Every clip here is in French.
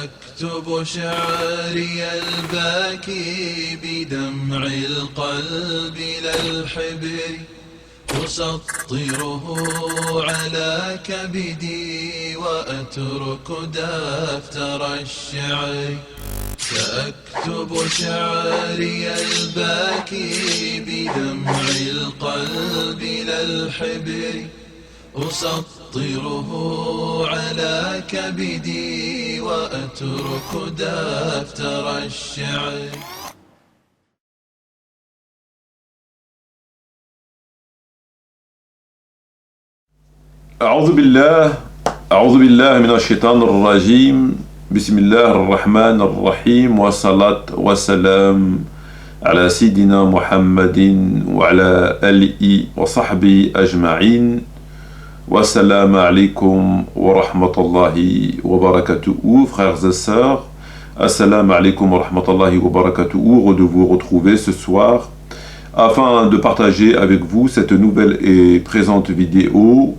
سأكتب شعري الباكي بدمع القلب للحبر أسطره على كبدي وأترك دفتر الشعر سأكتب شعري الباكي بدمع القلب للحبر أسطره على كبدي وأترك دفتر الشعر. أعوذ بالله من الشيطان الرجيم. بسم الله الرحمن الرحيم والصلاة والسلام على سيدنا محمد وعلى آله وصحبه أجمعين. والسلام عليكم ورحمة الله وبركاته. Frères et sœurs, assalamu alaikum wa rahmatullahi wa barakatuh. Heureux de vous retrouver ce soir afin de partager avec vous cette nouvelle et présente vidéo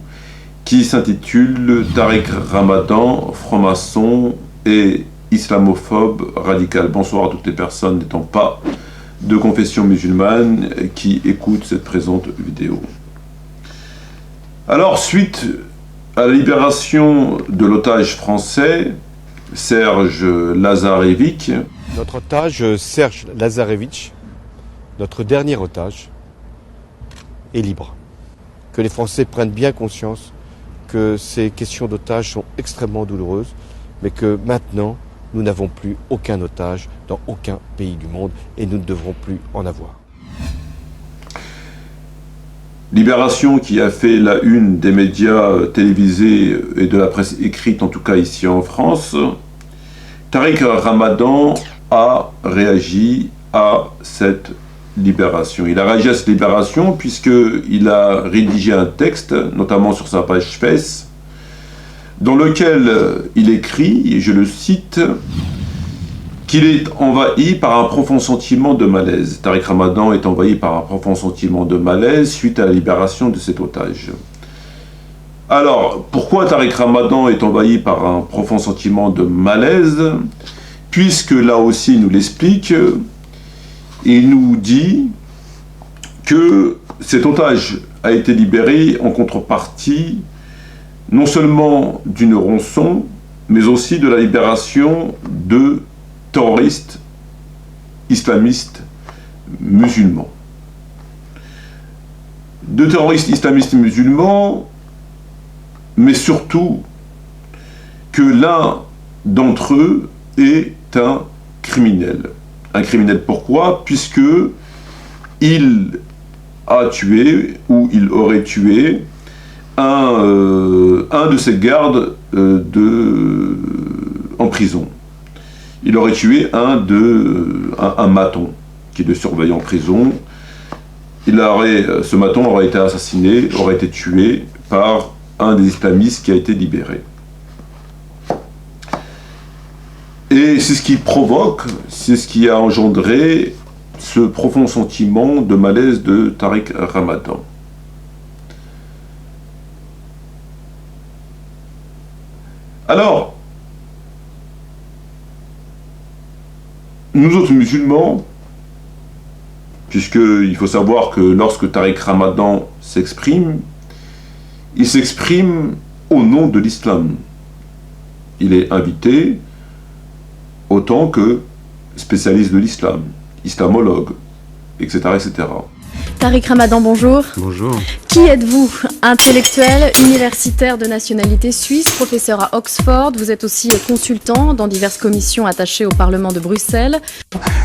qui s'intitule Tariq Ramadan, franc-maçon et islamophobe radical. Bonsoir à toutes les personnes n'étant pas de confession musulmane qui écoutent cette présente vidéo. Alors, suite à la libération de l'otage français, Serge Lazarevic. Notre otage, Serge Lazarevic, notre dernier otage, est libre. Que les Français prennent bien conscience que ces questions d'otages sont extrêmement douloureuses, mais que maintenant, nous n'avons plus aucun otage dans aucun pays du monde et nous ne devrons plus en avoir. Libération qui a fait la une des médias télévisés et de la presse écrite, en tout cas ici en France. Tariq Ramadan a réagi à cette libération. Il a réagi à cette libération puisqu'il a rédigé un texte, notamment sur sa page Face, dans lequel il écrit, et je le cite, qu'il est envahi par un profond sentiment de malaise. Tariq Ramadan est envahi par un profond sentiment de malaise suite à la libération de cet otage. Alors, pourquoi Tariq Ramadan est envahi par un profond sentiment de malaise? Puisque là aussi, il nous l'explique, il nous dit que cet otage a été libéré en contrepartie non seulement d'une rançon, mais aussi de la libération de terroristes islamistes musulmans. De terroristes islamistes musulmans, mais surtout que l'un d'entre eux est un criminel. Un criminel pourquoi? Puisque il a tué, ou il aurait tué, un de ses gardes en prison. Il aurait tué un maton qui le surveillait en prison. Ce maton aurait été assassiné, aurait été tué par un des islamistes qui a été libéré. Et c'est ce qui provoque, c'est ce qui a engendré ce profond sentiment de malaise de Tariq Ramadan. Alors, nous autres musulmans, puisqu'il faut savoir que lorsque Tariq Ramadan s'exprime, il s'exprime au nom de l'islam. Il est invité autant que spécialiste de l'islam, islamologue, etc., etc. Tariq Ramadan, bonjour. Bonjour. Qui êtes-vous? Intellectuel, universitaire de nationalité suisse, professeur à Oxford. Vous êtes aussi consultant dans diverses commissions attachées au Parlement de Bruxelles.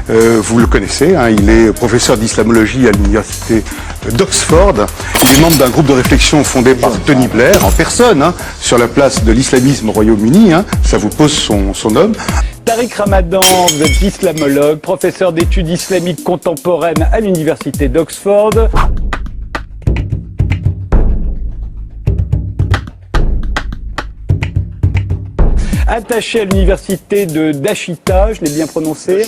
Vous le connaissez, hein, il est professeur d'islamologie à l'université d'Oxford. Il est membre d'un groupe de réflexion fondé par Tony Blair en personne, hein, sur la place de l'islamisme au Royaume-Uni. Hein, ça vous pose son nom. Tariq Ramadan, vous êtes islamologue, professeur d'études islamiques contemporaines à l'université d'Oxford. attaché à l'université de Dashita, je l'ai bien prononcé.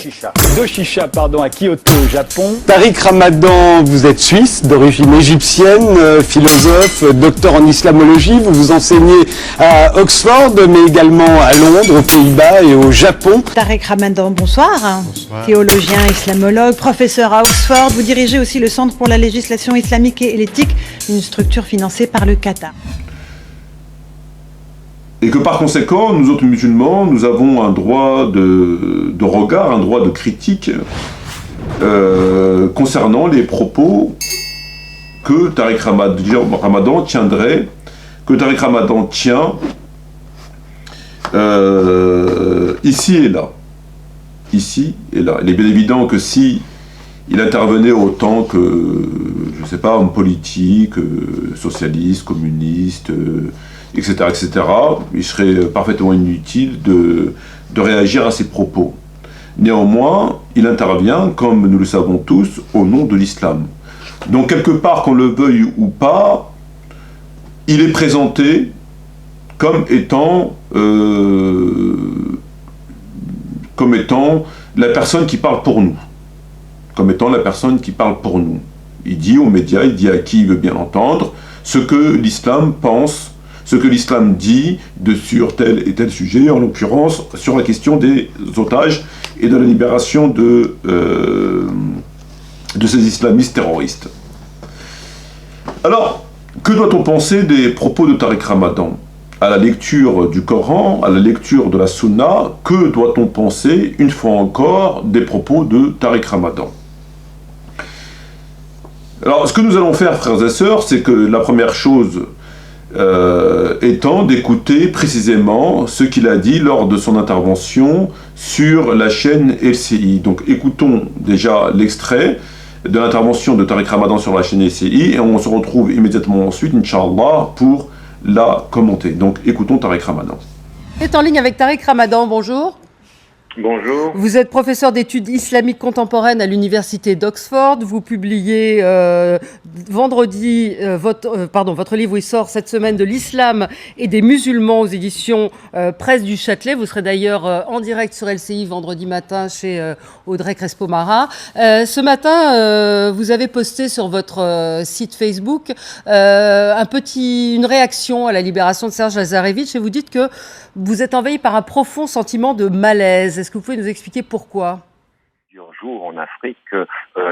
Doshisha, pardon, à Kyoto, au Japon. Tariq Ramadan, vous êtes suisse, d'origine égyptienne, philosophe, docteur en islamologie. Vous vous enseignez à Oxford, mais également à Londres, aux Pays-Bas et au Japon. Tariq Ramadan, bonsoir. Théologien, islamologue, professeur à Oxford. Vous dirigez aussi le Centre pour la législation islamique et l'éthique, une structure financée par le Qatar. Et que par conséquent, nous autres musulmans, nous avons un droit de regard, un droit de critique concernant les propos que Tariq Ramadan tiendrait, que Tariq Ramadan tient ici et là. Ici et là. Il est bien évident que si il intervenait autant que, je ne sais pas, homme politique, socialiste, communiste, etc., etc., il serait parfaitement inutile de réagir à ces propos. Néanmoins, il intervient, comme nous le savons tous, au nom de l'islam. Donc, quelque part, qu'on le veuille ou pas, il est présenté comme étant la personne qui parle pour nous. Comme étant la personne qui parle pour nous. Il dit aux médias, il dit à qui il veut bien entendre, ce que l'islam pense, ce que l'islam dit sur tel et tel sujet, en l'occurrence sur la question des otages et de la libération de ces islamistes terroristes. Alors, que doit-on penser des propos de Tariq Ramadan ? À la lecture du Coran, à la lecture de la Sunna, que doit-on penser, une fois encore, des propos de Tariq Ramadan ? Alors, ce que nous allons faire, frères et sœurs, c'est que la première chose étant d'écouter précisément ce qu'il a dit lors de son intervention sur la chaîne LCI. Donc, écoutons déjà l'extrait de l'intervention de Tariq Ramadan sur la chaîne LCI et on se retrouve immédiatement ensuite, Inch'Allah, pour la commenter. Donc, écoutons Tariq Ramadan. Vous êtes en ligne avec Tariq Ramadan, bonjour. Bonjour. Vous êtes professeur d'études islamiques contemporaines à l'université d'Oxford. Vous publiez vendredi, votre livre, il sort cette semaine, de l'islam et des musulmans aux éditions Presse du Châtelet. Vous serez d'ailleurs en direct sur LCI vendredi matin chez Audrey Crespo-Mara. Ce matin, vous avez posté sur votre site Facebook une réaction à la libération de Serge Lazarevitch et vous dites que vous êtes envahi par un profond sentiment de malaise. Est-ce que vous pouvez nous expliquer pourquoi ? Plusieurs jours en Afrique,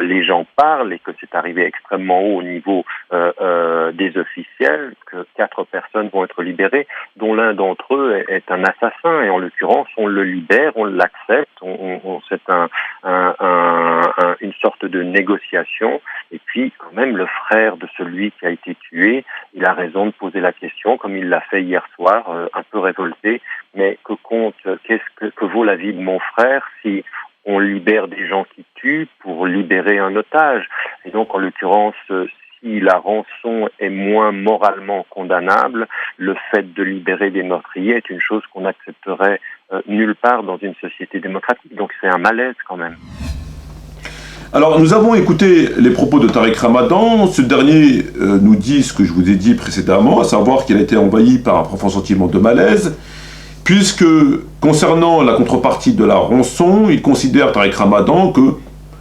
les gens parlent et que c'est arrivé extrêmement haut au niveau des officiels, que 4 personnes vont être libérées, dont l'un d'entre eux est un assassin. Et en l'occurrence, on le libère, on l'accepte, c'est une sorte de négociation. Et puis, quand même, le frère de celui qui a été tué, il a raison de poser la question, comme il l'a fait hier soir, un peu révolté. Mais que vaut la vie de mon frère si on libère des gens qui tuent pour libérer un otage? Et donc, en l'occurrence, si la rançon est moins moralement condamnable, le fait de libérer des meurtriers est une chose qu'on n'accepterait nulle part dans une société démocratique. Donc, c'est un malaise quand même. Alors, nous avons écouté les propos de Tariq Ramadan. Ce dernier nous dit ce que je vous ai dit précédemment, à savoir qu'il a été envahi par un profond sentiment de malaise, puisque, concernant la contrepartie de la rançon, il considère, Tariq Ramadan, que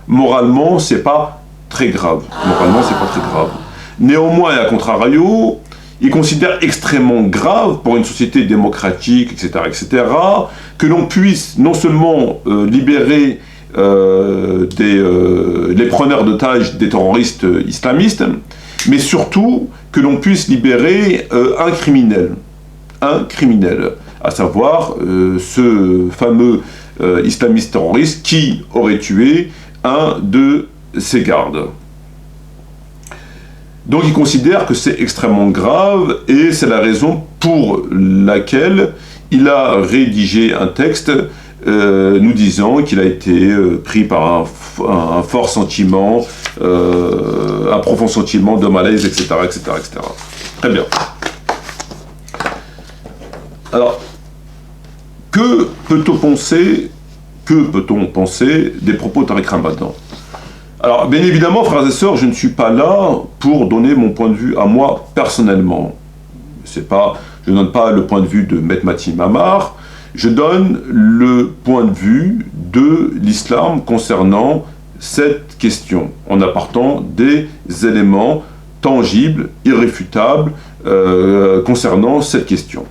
moralement, c'est pas très grave. Moralement, c'est pas très grave. Néanmoins, et à contrario, il considère extrêmement grave, pour une société démocratique, etc., que l'on puisse non seulement libérer les preneurs d'otages des terroristes islamistes, mais surtout que l'on puisse libérer un criminel, à savoir ce fameux islamiste terroriste qui aurait tué un de ses gardes. Donc il considère que c'est extrêmement grave et c'est la raison pour laquelle il a rédigé un texte nous disant qu'il a été pris par un fort sentiment, un profond sentiment de malaise, etc., etc., etc. Très bien. Alors, que peut-on penser des propos de Tariq Ramadan ? Alors, bien évidemment, frères et sœurs, je ne suis pas là pour donner mon point de vue à moi personnellement. Je ne donne pas le point de vue de Maître Mathim Amar, je donne le point de vue de l'islam concernant cette question, en apportant des éléments tangibles, irréfutables, concernant cette question.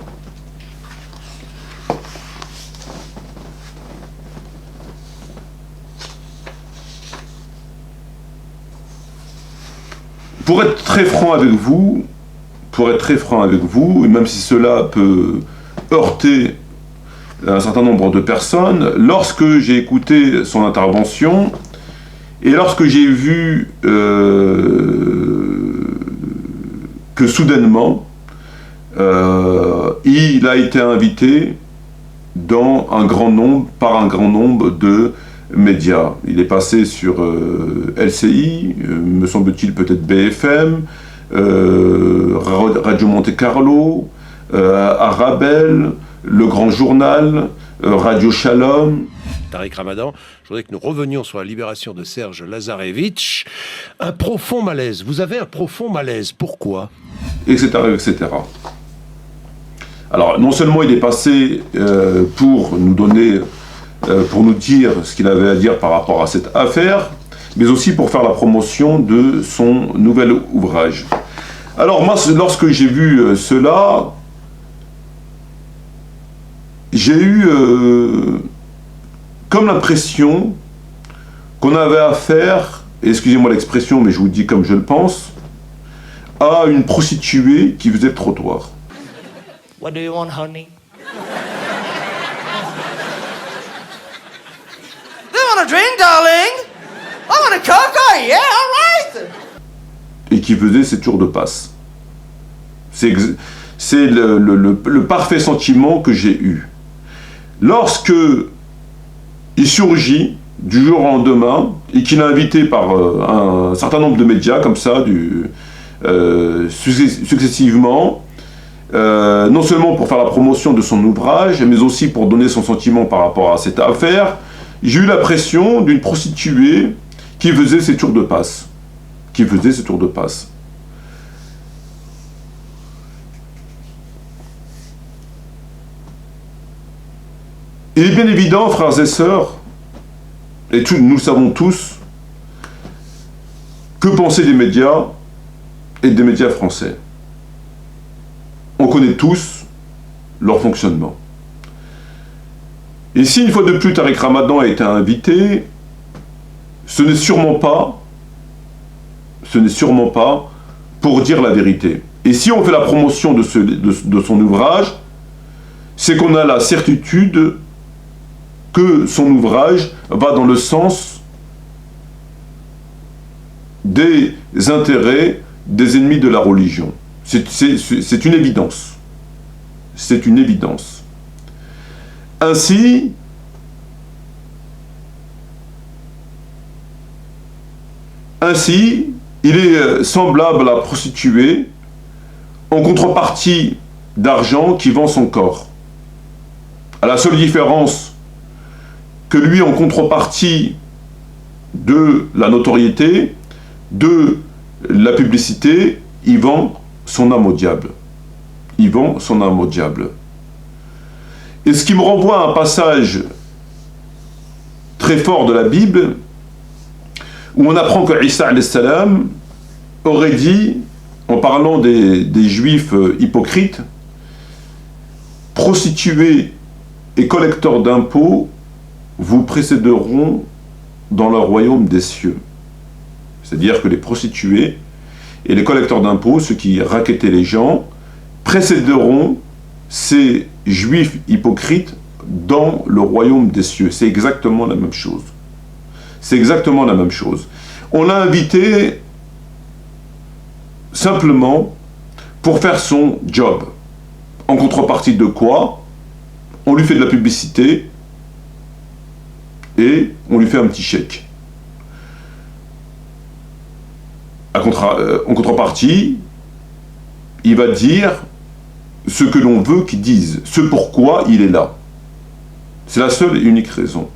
Pour être très franc avec vous, et même si cela peut heurter un certain nombre de personnes, lorsque j'ai écouté son intervention et lorsque j'ai vu que soudainement il a été invité par un grand nombre de médias. Il est passé sur LCI, me semble-t-il peut-être BFM, Radio Monte Carlo, Arabelle, Le Grand Journal, Radio Shalom. Tariq Ramadan, je voudrais que nous revenions sur la libération de Serge Lazarevitch. Un profond malaise. Vous avez un profond malaise. Pourquoi ? Etc., etc. Alors, non seulement il est passé pour nous dire ce qu'il avait à dire par rapport à cette affaire, mais aussi pour faire la promotion de son nouvel ouvrage. Alors moi, lorsque j'ai vu cela, j'ai eu comme l'impression qu'on avait affaire, et excusez-moi l'expression, mais je vous le dis comme je le pense, à une prostituée qui faisait le trottoir. What do you want, honey? Do you want a drink, darling? I want a cocoa, yeah, all right. Et qui faisait ses tours de passe. C'est le parfait sentiment que j'ai eu. Lorsque il surgit du jour au lendemain et qu'il est invité par un certain nombre de médias comme ça, successivement, non seulement pour faire la promotion de son ouvrage, mais aussi pour donner son sentiment par rapport à cette affaire, j'ai eu l'impression d'une prostituée qui faisait ses tours de passe. Il est bien évident, frères et sœurs, et nous le savons tous, que penser des médias et des médias français. On connaît tous leur fonctionnement. Et si une fois de plus Tariq Ramadan a été invité, ce n'est sûrement pas pour dire la vérité. Et si on fait la promotion de son ouvrage, c'est qu'on a la certitude que son ouvrage va dans le sens des intérêts des ennemis de la religion. C'est une évidence. C'est une évidence. Ainsi, il est semblable à la prostituée en contrepartie d'argent qui vend son corps. À la seule différence que lui, en contrepartie de la notoriété, de la publicité, il vend son âme au diable. Et ce qui me renvoie à un passage très fort de la Bible, où on apprend que Isa alayhi salam aurait dit, en parlant des juifs hypocrites, prostituées et collecteurs d'impôts vous précéderont dans le royaume des cieux. C'est-à-dire que les prostituées et les collecteurs d'impôts, ceux qui racketaient les gens, précéderont ces juifs hypocrites dans le royaume des cieux. C'est exactement la même chose. On l'a invité simplement pour faire son job. En contrepartie de quoi, on lui fait de la publicité et on lui fait un petit chèque. En contrepartie, il va dire ce que l'on veut qu'il dise, ce pourquoi il est là. C'est la seule et unique raison.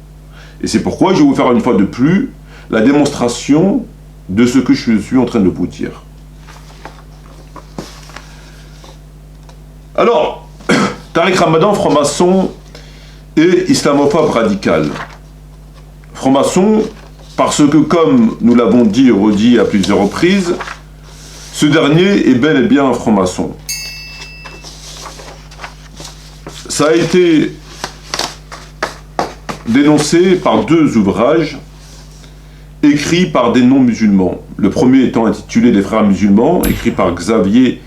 Et c'est pourquoi je vais vous faire une fois de plus la démonstration de ce que je suis en train de vous dire. Alors, Tariq Ramadan, franc-maçon, et islamophobe radical. Franc-maçon parce que, comme nous l'avons dit et redit à plusieurs reprises, ce dernier est bel et bien un franc-maçon. Ça a été dénoncé par 2 ouvrages écrits par des non-musulmans. Le premier étant intitulé « Les frères musulmans », écrit par Xavier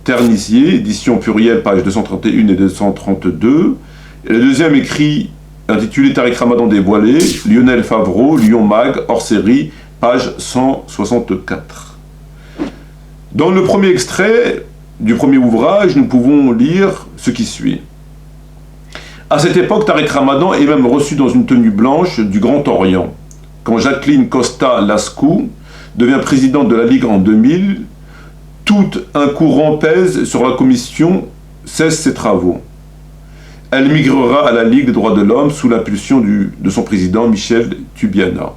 Ternisier, édition plurielle, pages 231 et 232. Et le deuxième écrit intitulé « Tariq Ramadan dévoilé », Lionel Favreau, Lyon Mag, hors série, page 164. Dans le premier extrait du premier ouvrage, nous pouvons lire ce qui suit. À cette époque, Tariq Ramadan est même reçu dans une tenue blanche du Grand Orient. Quand Jacqueline Costa Lascou devient présidente de la Ligue en 2000, tout un courant pèse sur la commission, cesse ses travaux. Elle migrera à la Ligue des droits de l'homme sous l'impulsion de son président Michel Tubiana.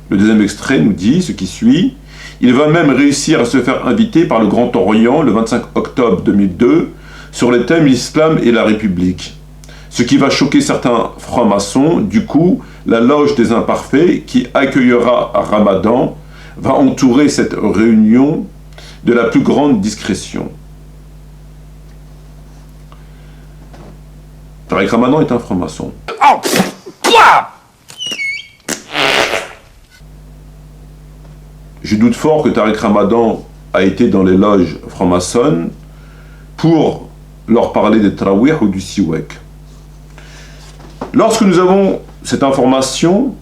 Le deuxième extrait nous dit ce qui suit. Il va même réussir à se faire inviter par le Grand Orient le 25 octobre 2002 sur les thèmes l'islam et la République. Ce qui va choquer certains francs-maçons. Du coup, la loge des imparfaits qui accueillera Ramadan va entourer cette réunion de la plus grande discrétion. Tariq Ramadan est un franc-maçon. Je doute fort que Tariq Ramadan a été dans les loges franc-maçonnes pour leur parler des Trawih ou du Siwek. Lorsque nous avons cette information,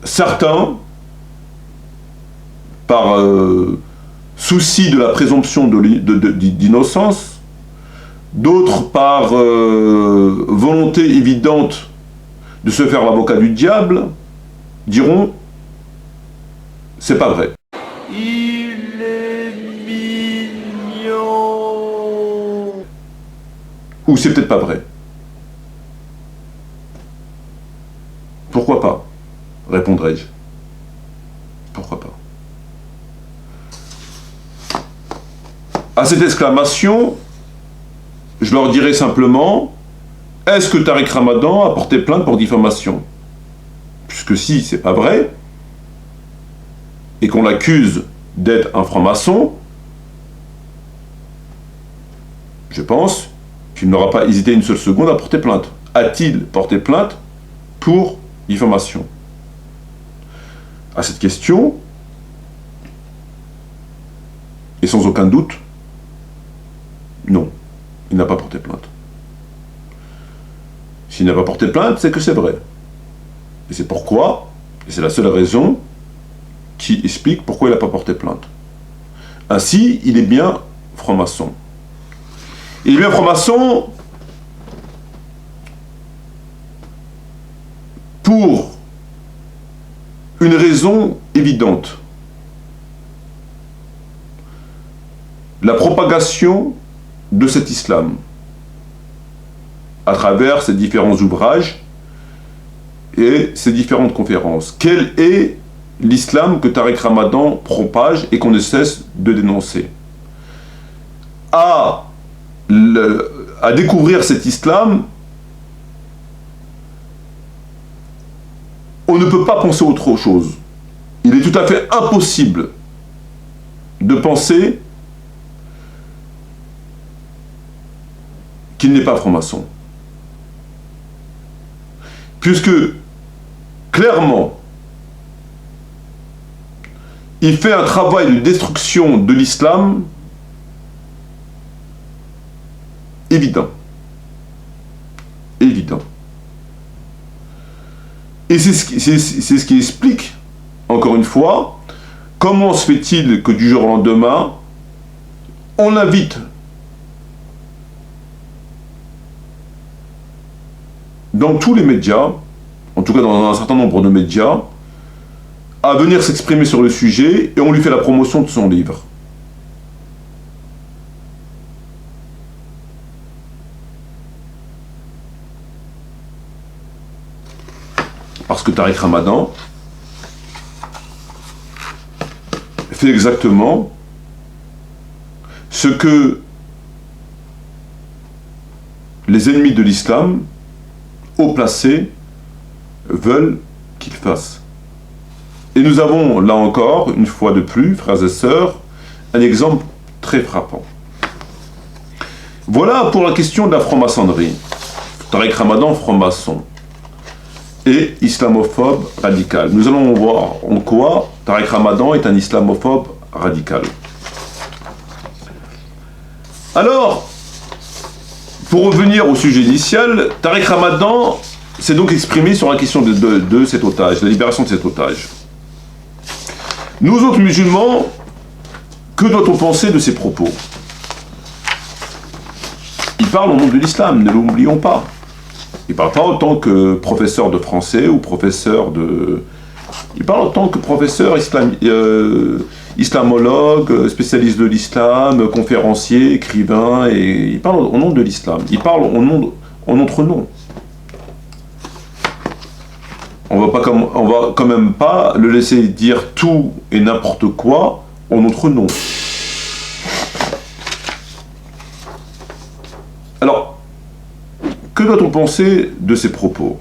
certains, par souci de la présomption d'innocence, d'autres par volonté évidente de se faire l'avocat du diable, diront « c'est pas vrai ». Il est mignon. Ou c'est peut-être pas vrai. Pourquoi pas, répondrai-je. Pourquoi pas. À cette exclamation, je leur dirai simplement, est-ce que Tariq Ramadan a porté plainte pour diffamation? Puisque si c'est pas vrai, et qu'on l'accuse d'être un franc-maçon, je pense qu'il n'aura pas hésité une seule seconde à porter plainte. A-t-il porté plainte pour diffamation? À cette question, et sans aucun doute, non, il n'a pas porté plainte. S'il n'a pas porté plainte, c'est que c'est vrai. Et c'est pourquoi, et c'est la seule raison qui explique pourquoi il n'a pas porté plainte. Ainsi, il est bien franc-maçon. Il est bien franc-maçon pour une raison évidente. La propagation de cet islam à travers ses différents ouvrages et ses différentes conférences. Quel est l'islam que Tariq Ramadan propage et qu'on ne cesse de dénoncer? À découvrir cet islam, on ne peut pas penser autre chose. Il est tout à fait impossible de penser qu'il n'est pas franc-maçon. Puisque, clairement, il fait un travail de destruction de l'islam évident. Évident. Et c'est ce qui explique, encore une fois, comment se fait-il que du jour au lendemain, on l'invite dans tous les médias, en tout cas dans un certain nombre de médias, à venir s'exprimer sur le sujet et on lui fait la promotion de son livre. Parce que Tariq Ramadan fait exactement ce que les ennemis de l'islam, haut placés, veulent qu'il fasse. Et nous avons, là encore, une fois de plus, frères et sœurs, un exemple très frappant. Voilà pour la question de la franc-maçonnerie. Tariq Ramadan, franc-maçon, et islamophobe radical. Nous allons voir en quoi Tariq Ramadan est un islamophobe radical. Alors, pour revenir au sujet initial, Tariq Ramadan s'est donc exprimé sur la question de cet otage, la libération de cet otage. Nous autres musulmans, que doit-on penser de ces propos? Il parle au nom de l'islam, ne l'oublions pas. Il ne parle pas en tant que professeur de français ou professeur de... Il parle en tant que professeur islamologue, spécialiste de l'islam, conférencier, écrivain, et il parle au nom de l'islam. Il parle en notre nom. On va quand même pas le laisser dire tout et n'importe quoi en notre nom. Alors, que doit-on penser de ces propos?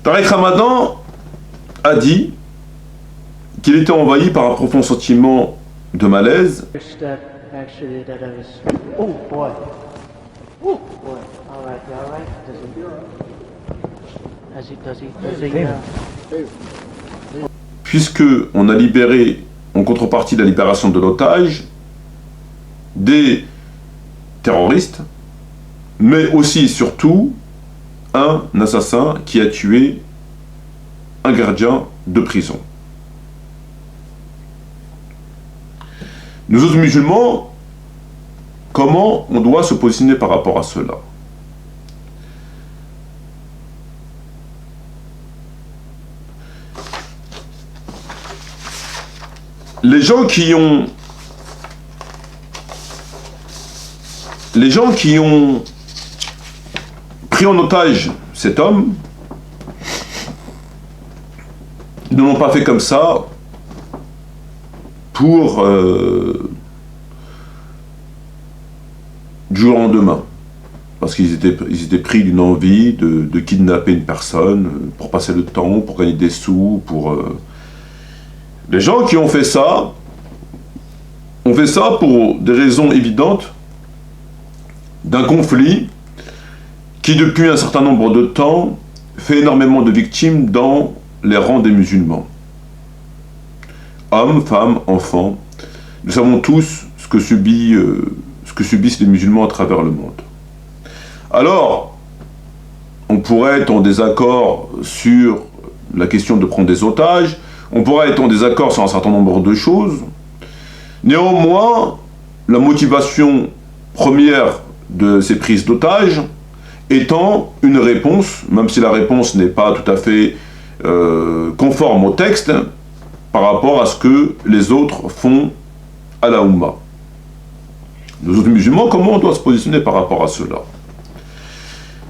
Tariq Ramadan a dit qu'il était envahi par un profond sentiment de malaise. Puisque on a libéré, en contrepartie de la libération de l'otage, des terroristes, mais aussi et surtout un assassin qui a tué un gardien de prison. Nous autres musulmans, comment on doit se positionner par rapport à cela? Les gens qui ont pris en otage cet homme ne l'ont pas fait comme ça pour du jour au lendemain, parce qu'ils étaient pris d'une envie de kidnapper une personne pour passer le temps, pour gagner des sous, pour... Les gens qui ont fait ça pour des raisons évidentes d'un conflit qui, depuis un certain nombre de temps, fait énormément de victimes dans les rangs des musulmans. Hommes, femmes, enfants, nous savons tous ce que subissent les musulmans à travers le monde. Alors, on pourrait être en désaccord sur la question de prendre des otages, on pourrait être en désaccord sur un certain nombre de choses. Néanmoins, la motivation première de ces prises d'otages étant une réponse, même si la réponse n'est pas tout à fait conforme au texte, par rapport à ce que les autres font à la Oumma. Nous autres musulmans, comment on doit se positionner par rapport à cela?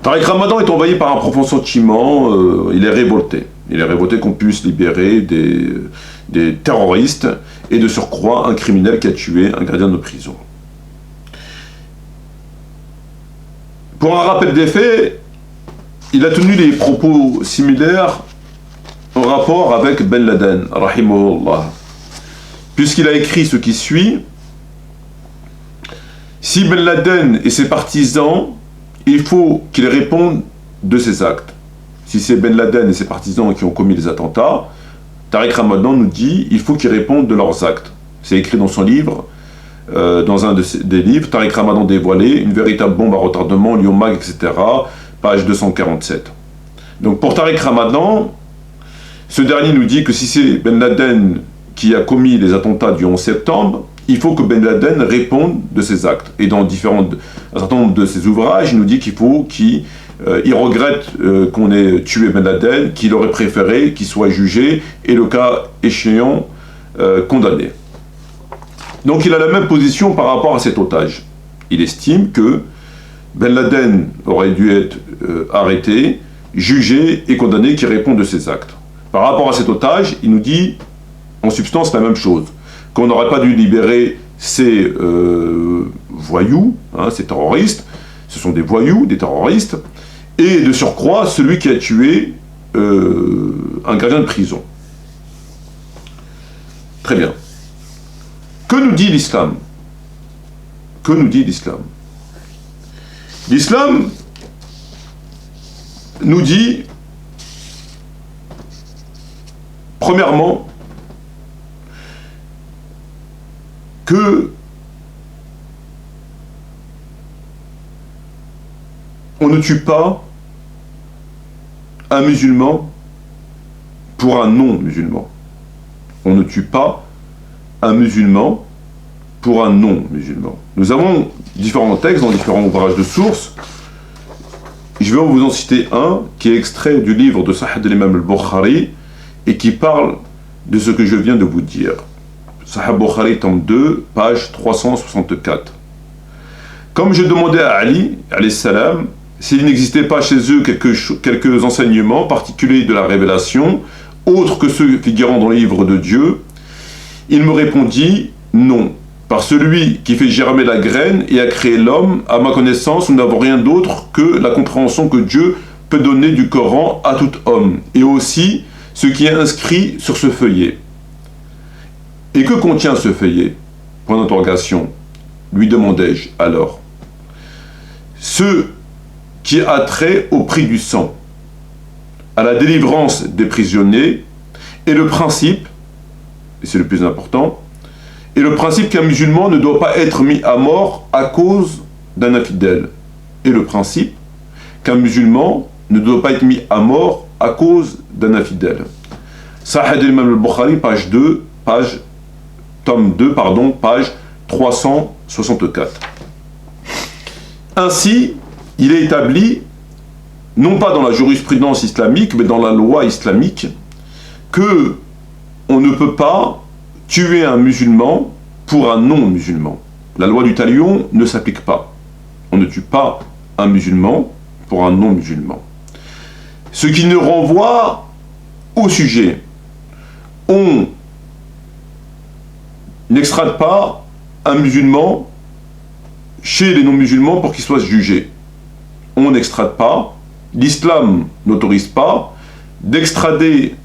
Tariq Ramadan est envahi par un profond sentiment, il est révolté. Il est révolté qu'on puisse libérer des terroristes et de surcroît un criminel qui a tué un gardien de prison. Pour un rappel des faits, il a tenu des propos similaires en rapport avec Ben Laden, rahimahullah, puisqu'il a écrit ce qui suit. Si Ben Laden et ses partisans, il faut qu'ils répondent de ses actes. Si c'est Ben Laden et ses partisans qui ont commis les attentats, Tariq Ramadan nous dit il faut qu'ils répondent de leurs actes. C'est écrit dans son livre, dans un des livres, Tariq Ramadan dévoilé, une véritable bombe à retardement, Lyon Mag, etc., page 247. Donc pour Tariq Ramadan, ce dernier nous dit que si c'est Ben Laden qui a commis les attentats du 11 septembre, il faut que Ben Laden réponde de ses actes. Et dans un certain nombre de ses ouvrages, il nous dit qu'il faut qu'il regrette qu'on ait tué Ben Laden, qu'il aurait préféré qu'il soit jugé et le cas échéant condamné. Donc il a la même position par rapport à cet otage. Il estime que Ben Laden aurait dû être arrêté, jugé et condamné, qu'il répond de ses actes. Par rapport à cet otage, il nous dit en substance la même chose, qu'on n'aurait pas dû libérer ces voyous, hein, ces terroristes, ce sont des voyous, des terroristes, et de surcroît, celui qui a tué un gardien de prison. Très bien. Que nous dit l'islam? Que nous dit l'islam? L'islam nous dit, premièrement, que on ne tue pas un musulman pour un non-musulman. On ne tue pas un musulman pour un non-musulman. Nous avons différents textes dans différents ouvrages de sources. Je vais vous en citer un qui est extrait du livre de Sahih de l'imam al-Bukhari et qui parle de ce que je viens de vous dire. Sahih Bukhari, tome 2, page 364. Comme je demandais à Ali, alayhi salam, s'il n'existait pas chez eux quelques enseignements particuliers de la révélation, autres que ceux figurant dans le livre de Dieu, il me répondit non. Par celui qui fait germer la graine et a créé l'homme, à ma connaissance, nous n'avons rien d'autre que la compréhension que Dieu peut donner du Coran à tout homme, et aussi ce qui est inscrit sur ce feuillet. Et que contient ce feuillet? Point d'interrogation. Lui demandai-je alors. Ce qui a trait au prix du sang, à la délivrance des prisonniers, et le principe, et c'est le plus important, et le principe qu'un musulman ne doit pas être mis à mort à cause d'un infidèle. Et le principe qu'un musulman ne doit pas être mis à mort à cause d'un infidèle. Sahih de l'imam al-Bukhari, tome 2, page 364. Ainsi, il est établi, non pas dans la jurisprudence islamique, mais dans la loi islamique, que on ne peut pas tuer un musulman pour un non-musulman. La loi du talion ne s'applique pas. On ne tue pas un musulman pour un non-musulman. Ce qui ne renvoie au sujet. On n'extrade pas un musulman chez les non-musulmans pour qu'il soit jugé. On n'extrade pas, l'islam n'autorise pas d'extrader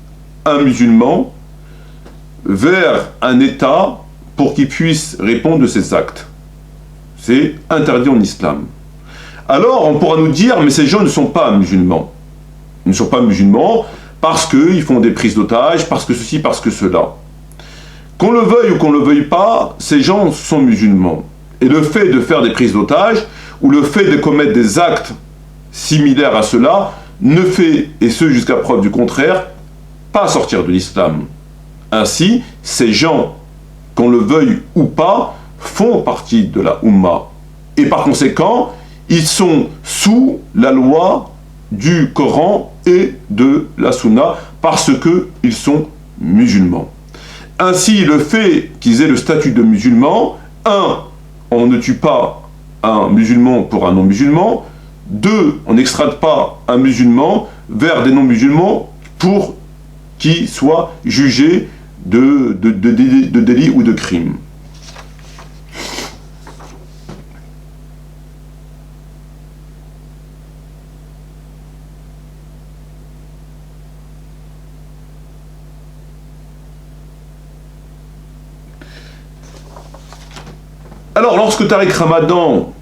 un musulman vers un État pour qu'il puisse répondre de ses actes. C'est interdit en islam. Alors on pourra nous dire, mais ces gens ne sont pas musulmans. Ils ne sont pas musulmans parce qu'ils font des prises d'otages, parce que ceci, parce que cela. Qu'on le veuille ou qu'on ne le veuille pas, ces gens sont musulmans. Et le fait de faire des prises d'otages, ou le fait de commettre des actes similaires à cela, ne fait, et ce jusqu'à preuve du contraire, pas sortir de l'islam. Ainsi, ces gens, qu'on le veuille ou pas, font partie de la Ummah. Et par conséquent, ils sont sous la loi du Coran et de la Sunna parce qu'ils sont musulmans. Ainsi, le fait qu'ils aient le statut de musulmans, 1. On ne tue pas un musulman pour un non-musulman. 2. On n'extrade pas un musulman vers des non-musulmans pour qu'ils soient jugés de délits ou de crimes. Alors, lorsque Tariq Ramadan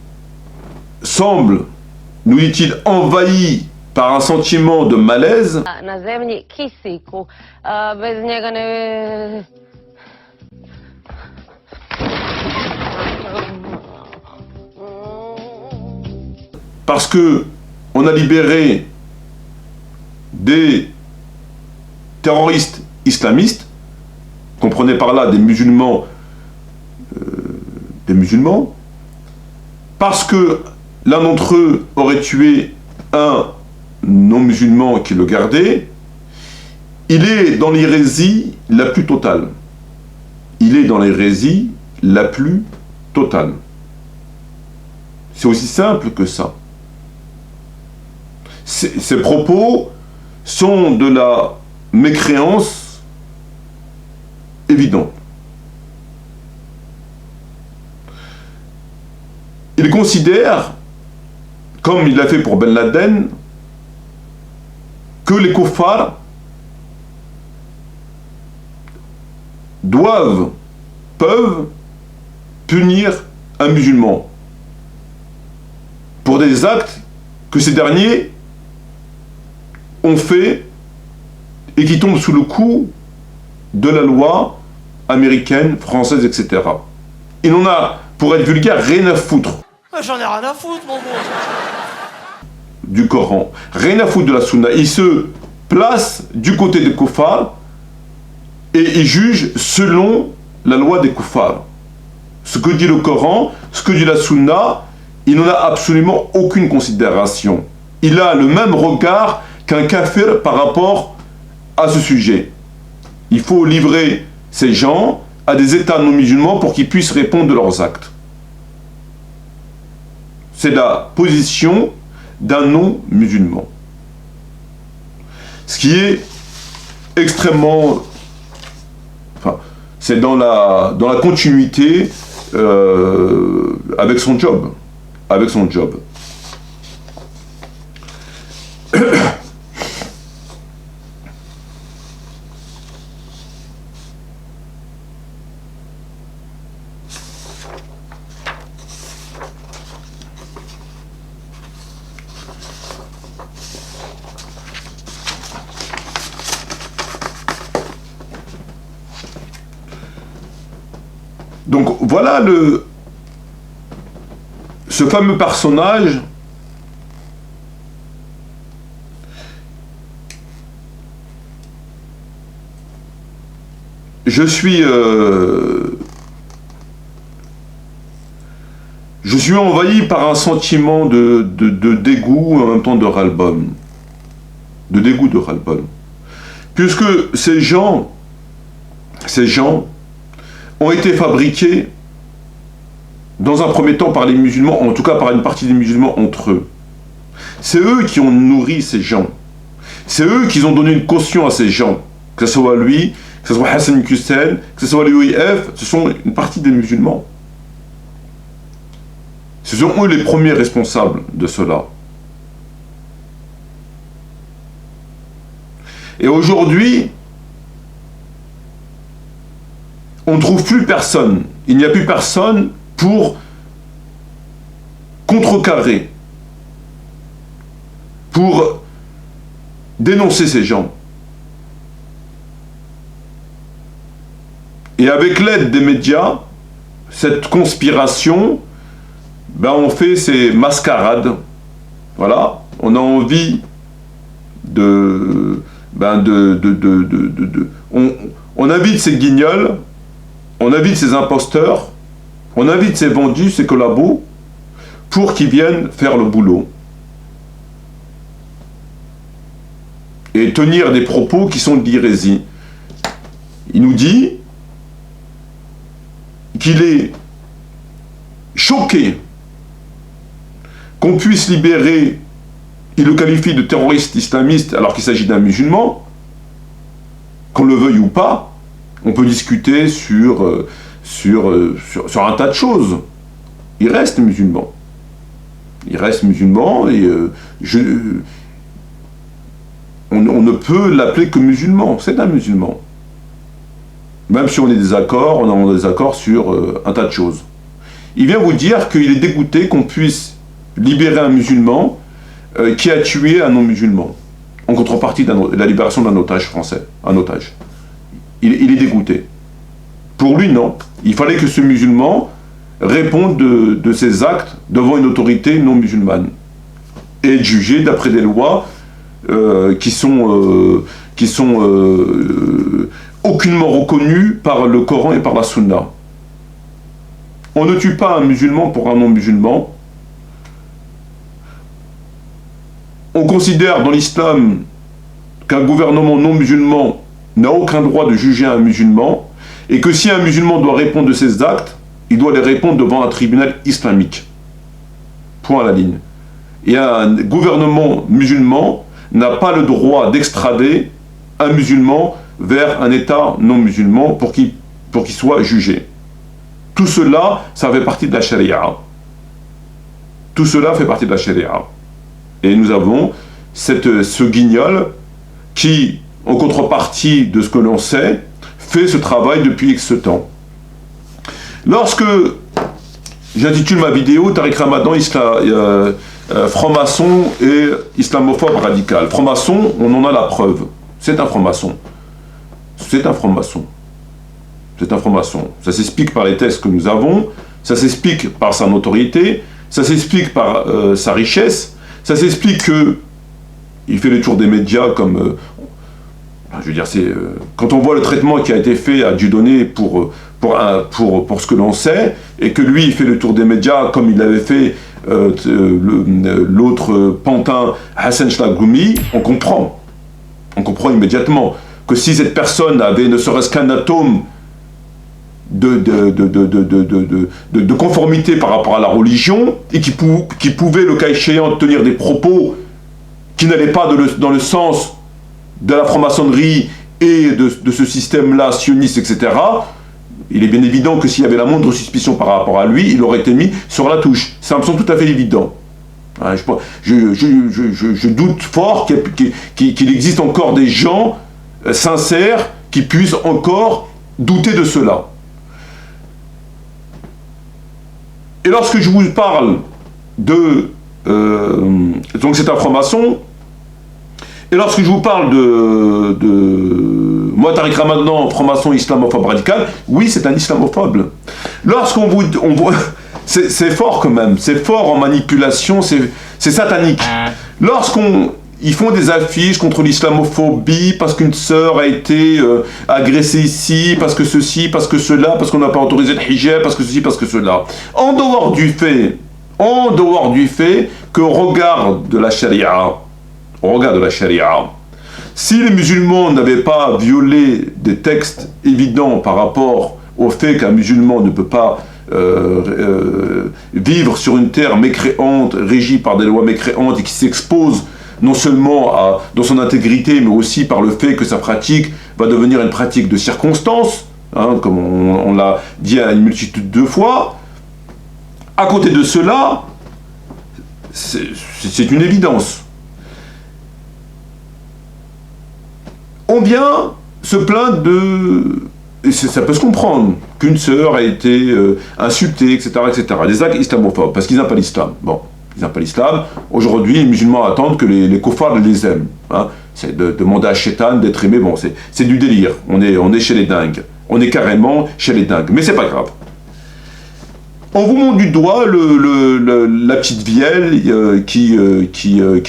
semble, nous dit-il, envahi par un sentiment de malaise, parce que on a libéré des terroristes islamistes, comprenez par là des musulmans, parce que l'un d'entre eux aurait tué un non-musulman qui le gardait, il est dans l'hérésie la plus totale. Il est dans l'hérésie la plus totale. C'est aussi simple que ça. Ces propos sont de la mécréance évidente. il considère, comme il l'a fait pour Ben Laden, que les kuffars peuvent punir un musulman pour des actes que ces derniers ont fait et qui tombent sous le coup de la loi américaine, française, etc. Il n'en a, pour être vulgaire, rien à foutre. J'en ai rien à foutre, mon gros. Du Coran, rien à foutre de la Sunna. Il se place du côté des kuffars et il juge selon la loi des kuffars. Ce que dit le Coran, ce que dit la Sunna, il n'en a absolument aucune considération. Il a le même regard qu'un kafir par rapport à ce sujet. Il faut livrer ces gens à des États non musulmans pour qu'ils puissent répondre de leurs actes. C'est la position d'un non-musulman. Ce qui est extrêmement... Enfin, c'est dans la continuité avec son job. Avec son job. Donc voilà ce fameux personnage je suis envahi par un sentiment de dégoût et en même temps de ras-le-bol. De dégoût, de ras-le-bol. Puisque ces gens ont été fabriqués dans un premier temps par les musulmans, en tout cas par une partie des musulmans entre eux. C'est eux qui ont nourri ces gens. C'est eux qui ont donné une caution à ces gens. Que ce soit lui, que ce soit Hassan Hussein, que ce soit l'UIF, ce sont une partie des musulmans. Ce sont eux les premiers responsables de cela. Et aujourd'hui, on ne trouve plus personne. Il n'y a plus personne pour contrecarrer, pour dénoncer ces gens. Et avec l'aide des médias, cette conspiration, on fait ces mascarades. Voilà, on a envie on invite ces guignols, on invite ces imposteurs, on invite ces vendus, ces collabos, pour qu'ils viennent faire le boulot. Et tenir des propos qui sont de l'hérésie. Il nous dit qu'il est choqué qu'on puisse libérer, il le qualifie de terroriste islamiste alors qu'il s'agit d'un musulman, qu'on le veuille ou pas, on peut discuter sur un tas de choses. Il reste musulman. Il reste musulman et on ne peut l'appeler que musulman. C'est un musulman. Même si on est désaccord, on est désaccord sur un tas de choses. Il vient vous dire qu'il est dégoûté qu'on puisse libérer un musulman qui a tué un non-musulman, en contrepartie de la libération d'un otage français, un otage. Il est dégoûté. Pour lui, non. Il fallait que ce musulman réponde de ses actes devant une autorité non musulmane et être jugé d'après des lois qui sont aucunement reconnues par le Coran et par la Sunna. On ne tue pas un musulman pour un non-musulman. On considère dans l'islam qu'un gouvernement non musulman n'a aucun droit de juger un musulman et que si un musulman doit répondre de ses actes, il doit les répondre devant un tribunal islamique. Point à la ligne. Et un gouvernement musulman n'a pas le droit d'extrader un musulman vers un État non musulman pour qu'il soit jugé. Tout cela, ça fait partie de la charia. Tout cela fait partie de la charia. Et nous avons ce guignol qui, en contrepartie de ce que l'on sait, fait ce travail depuis X temps. Lorsque j'intitule ma vidéo Tariq Ramadan, franc-maçon et islamophobe radical. Franc-maçon, on en a la preuve. C'est un franc-maçon. C'est un franc-maçon. C'est un franc-maçon. Ça s'explique par les textes que nous avons, ça s'explique par sa notoriété, ça s'explique par sa richesse, ça s'explique que il fait le tour des médias comme... je veux dire, quand on voit le traitement qui a été fait à Dieudonné pour ce que l'on sait, et que lui, il fait le tour des médias comme il avait fait l'autre pantin Hassan Chlagoumi, on comprend immédiatement que si cette personne avait ne serait-ce qu'un atome de conformité par rapport à la religion, et qui pouvait, le cas échéant, tenir des propos qui n'allaient pas dans le sens de la franc-maçonnerie et de ce système-là, sioniste, etc., il est bien évident que s'il y avait la moindre suspicion par rapport à lui, il aurait été mis sur la touche. Ça me semble tout à fait évident. Je doute fort qu'il existe encore des gens sincères qui puissent encore douter de cela. Et lorsque je vous parle de... donc c'est un franc-maçon, et lorsque je vous parle moi, Tariq Ramadan, franc-maçon islamophobe radical, oui, c'est un islamophobe. Lorsqu'on vous... c'est fort quand même, c'est fort en manipulation, c'est satanique. Ils font des affiches contre l'islamophobie parce qu'une sœur a été agressée ici, parce que ceci, parce que cela, parce qu'on n'a pas autorisé le hijab, parce que ceci, parce que cela. En dehors du fait qu'au regard de la charia, si les musulmans n'avaient pas violé des textes évidents par rapport au fait qu'un musulman ne peut pas vivre sur une terre mécréante, régie par des lois mécréantes et qui s'expose non seulement dans son intégrité, mais aussi par le fait que sa pratique va devenir une pratique de circonstance, comme on l'a dit à une multitude de fois, à côté de cela, c'est une évidence. On vient se plaindre et ça peut se comprendre, qu'une sœur a été insultée, etc., etc. Des actes islamophobes, parce qu'ils n'aiment pas l'islam. Bon, ils n'aiment pas l'islam. Aujourd'hui, les musulmans attendent que les koufars les aiment. C'est de demander à Shaitan d'être aimé. Bon, c'est du délire. On est chez les dingues. On est carrément chez les dingues. Mais c'est pas grave. On vous montre du doigt la petite vieille qui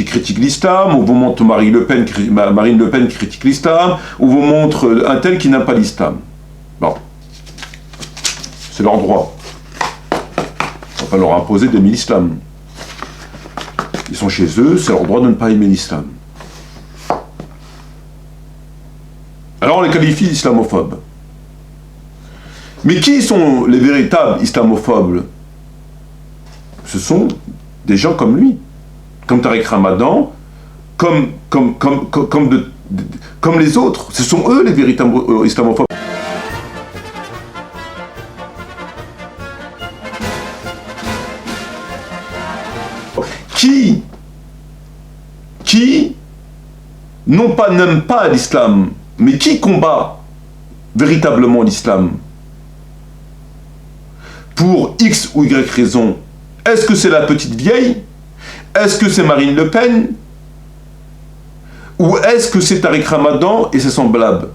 critique l'islam, on vous montre Marine Le Pen qui critique l'islam, on vous montre un tel qui n'aime pas l'islam. Bon. C'est leur droit. On va pas leur imposer d'aimer l'islam. Ils sont chez eux, c'est leur droit de ne pas aimer l'islam. Alors on les qualifie d'islamophobes. Mais qui sont les véritables islamophobes? Ce sont des gens comme lui, comme Tariq Ramadan, comme les autres. Ce sont eux les véritables islamophobes. Qui non pas n'aiment pas l'islam, mais qui combat véritablement l'islam pour X ou Y raison. Est-ce que c'est la petite vieille? Est-ce que c'est Marine Le Pen? Ou est-ce que c'est Tariq Ramadan et ses semblables?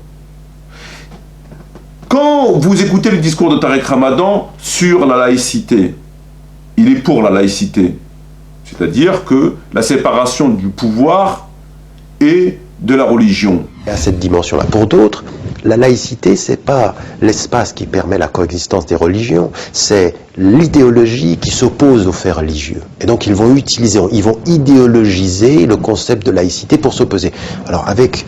Quand vous écoutez le discours de Tariq Ramadan sur la laïcité, il est pour la laïcité. C'est-à-dire que la séparation du pouvoir et de la religion. À cette dimension-là. Pour d'autres, la laïcité, c'est pas l'espace qui permet la coexistence des religions, c'est l'idéologie qui s'oppose aux faits religieux. Et donc ils vont idéologiser le concept de laïcité pour s'opposer. Alors avec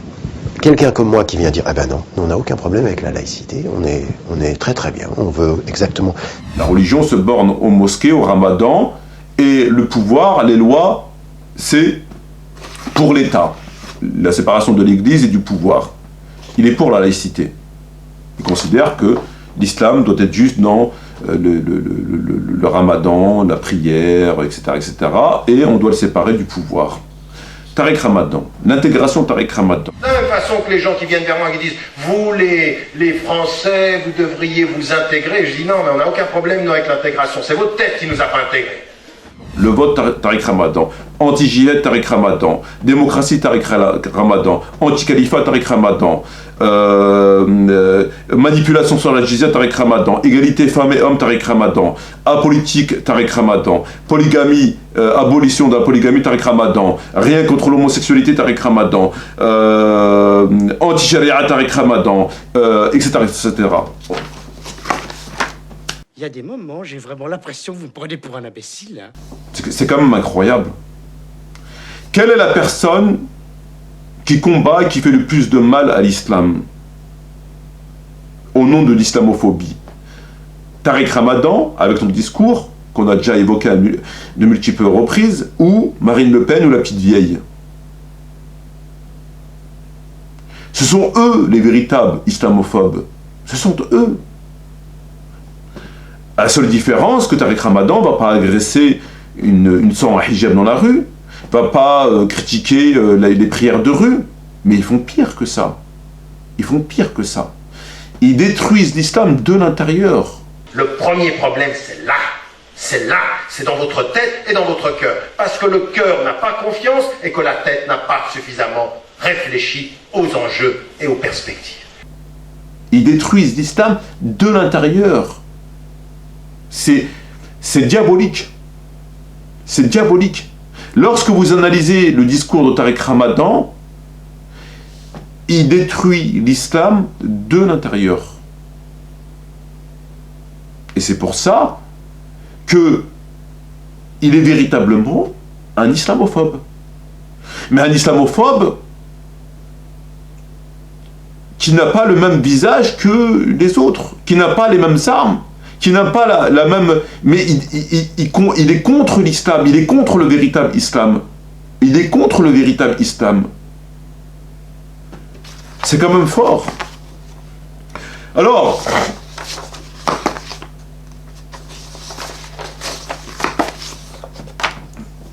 quelqu'un comme moi qui vient dire « Ah ben non, on n'a aucun problème avec la laïcité, on est très très bien, on veut exactement... » La religion se borne aux mosquées, au ramadan, et le pouvoir, les lois, c'est pour l'État. La séparation de l'Église et du pouvoir. Il est pour la laïcité. Il considère que l'islam doit être juste dans le ramadan, la prière, etc., etc. Et on doit le séparer du pouvoir. Tariq Ramadan, l'intégration de Tariq Ramadan. De la même façon que les gens qui viennent vers moi et qui disent « Vous, les Français, vous devriez vous intégrer », je dis « Non, mais on n'a aucun problème nous, avec l'intégration, c'est votre tête qui nous a pas intégrés. » Le vote Tariq Ramadan, anti-jihad Tariq Ramadan, démocratie Tariq Ramadan, anti-califat Tariq Ramadan, manipulation sur la jizya Tariq Ramadan, égalité femmes et hommes Tariq Ramadan, apolitique Tariq Ramadan, polygamie, abolition de la polygamie Tariq Ramadan, rien contre l'homosexualité Tariq Ramadan, anti-sharia Tariq Ramadan, etc., etc. Il y a des moments, j'ai vraiment l'impression que vous me prenez pour un imbécile. Hein. C'est quand même incroyable. Quelle est la personne qui combat et qui fait le plus de mal à l'islam au nom de l'islamophobie? Tariq Ramadan, avec son discours, qu'on a déjà évoqué à de multiples reprises, ou Marine Le Pen ou la petite vieille? Ce sont eux les véritables islamophobes. Ce sont eux. La seule différence, que Tariq Ramadan ne va pas agresser une sans hijab dans la rue, ne va pas critiquer les prières de rue, mais ils font pire que ça. Ils font pire que ça. Ils détruisent l'islam de l'intérieur. Le premier problème, c'est là. C'est là, c'est dans votre tête et dans votre cœur. Parce que le cœur n'a pas confiance et que la tête n'a pas suffisamment réfléchi aux enjeux et aux perspectives. Ils détruisent l'islam de l'intérieur. C'est diabolique. C'est diabolique. Lorsque vous analysez le discours de Tariq Ramadan, il détruit l'islam de l'intérieur. Et c'est pour ça que il est véritablement un islamophobe. Mais un islamophobe qui n'a pas le même visage que les autres, qui n'a pas les mêmes armes, qui n'a pas la même... Mais il est contre l'islam, il est contre le véritable islam. Il est contre le véritable islam. C'est quand même fort. Alors,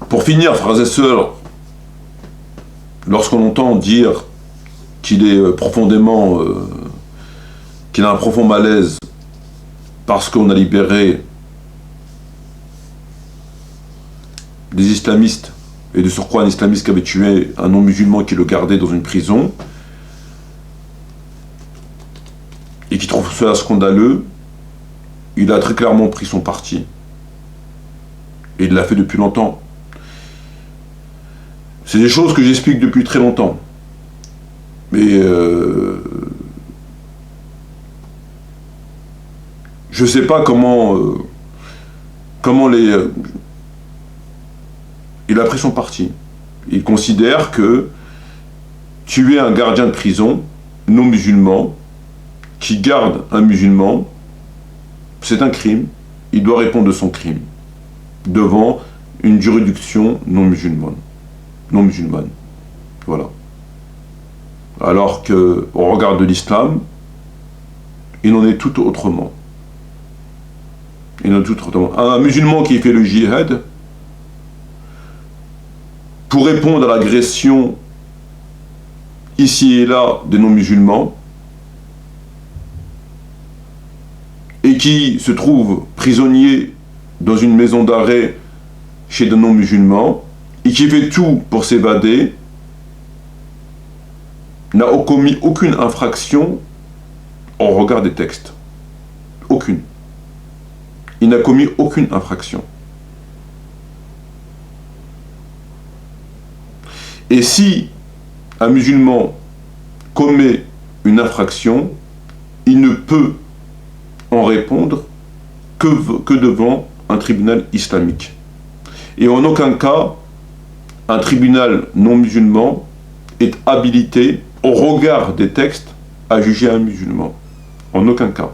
pour finir, frères et sœurs, lorsqu'on entend dire qu'il est profondément... qu'il a un profond malaise parce qu'on a libéré des islamistes, et de surcroît un islamiste qui avait tué un non-musulman qui le gardait dans une prison, et qui trouve cela scandaleux, il a très clairement pris son parti. Et il l'a fait depuis longtemps. C'est des choses que j'explique depuis très longtemps. Mais je ne sais pas comment il a pris son parti. Il considère que tuer un gardien de prison non musulman qui garde un musulman, c'est un crime. Il doit répondre de son crime devant une juridiction non musulmane. Voilà. Alors que, au regard de l'islam, il en est tout autrement. Un musulman qui fait le djihad, pour répondre à l'agression ici et là des non-musulmans, et qui se trouve prisonnier dans une maison d'arrêt chez des non-musulmans, et qui fait tout pour s'évader, n'a commis aucune infraction au regard des textes. Aucune. Il n'a commis aucune infraction. Et si un musulman commet une infraction, il ne peut en répondre que devant un tribunal islamique. Et en aucun cas, un tribunal non musulman est habilité, au regard des textes, à juger un musulman. En aucun cas.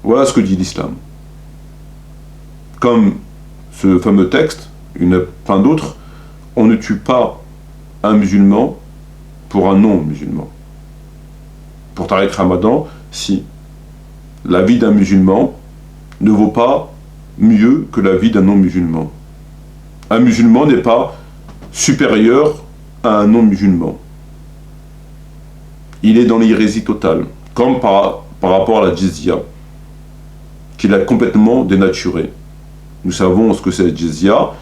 Voilà ce que dit l'islam. Comme ce fameux texte, il y en a plein d'autres, on ne tue pas un musulman pour un non-musulman. Pour Tariq Ramadan, si. la vie d'un musulman ne vaut pas mieux que la vie d'un non-musulman. Un musulman n'est pas supérieur à un non-musulman. Il est dans l'hérésie totale, comme par rapport à la jizya, qu'il a complètement dénaturé. Nous savons ce que c'est la jizya,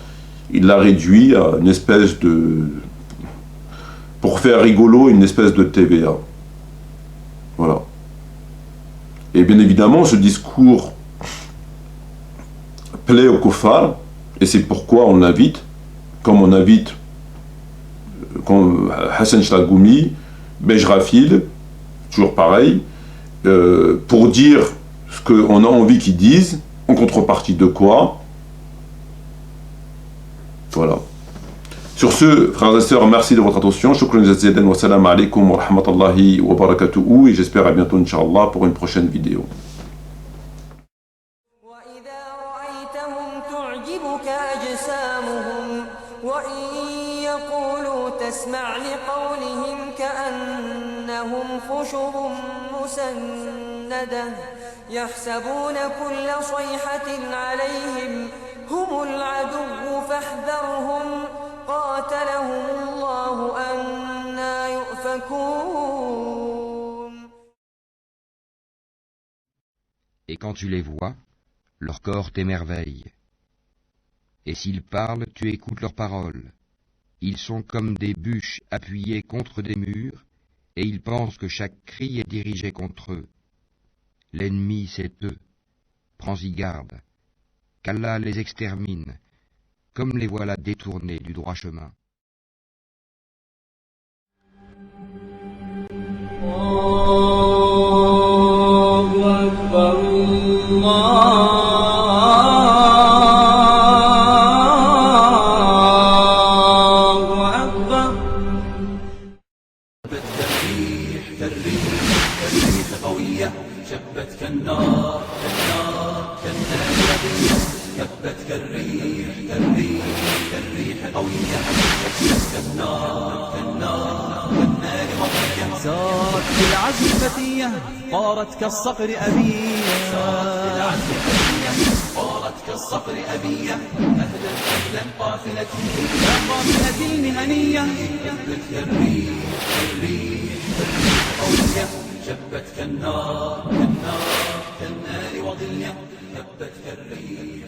il l'a réduit à une espèce de... pour faire rigolo, une espèce de TVA. Voilà. Et bien évidemment, ce discours plaît aux kuffars, et c'est pourquoi on l'invite, comme on invite Hassan Chlagoumi, Bejrafil, toujours pareil, pour dire ce qu'on a envie qu'ils disent, en contrepartie de quoi. Voilà. Sur ce, frères et sœurs, merci de votre attention. Shukran jazilan wa salam alaikum wa rahmatullahi wa barakatuhu, et j'espère à bientôt, Inch'Allah, pour une prochaine vidéo. تسمع لقولهم كأنهم خشب مسندة يحسبون كل صيحة عليهم هم العدو فاحذرهم قاتلهم الله أنى يؤفكون. Et quand tu les vois, leur corps t'émerveille. Et s'ils parlent, tu écoutes leurs paroles. Ils sont comme des bûches appuyées contre des murs, et ils pensent que chaque cri est dirigé contre eux. L'ennemi, c'est eux. Prends-y garde, qu'Allah les extermine, comme les voilà détournés du droit chemin. سارت بالعزم فتية طارت كالصقر أبية طارت كالصقر أبية أهلا أهلا قافلتي يا قافلتي المهنية جبت كالريح الريح قوية جبت كالنار كالنار كالنار وضية جبت كالريح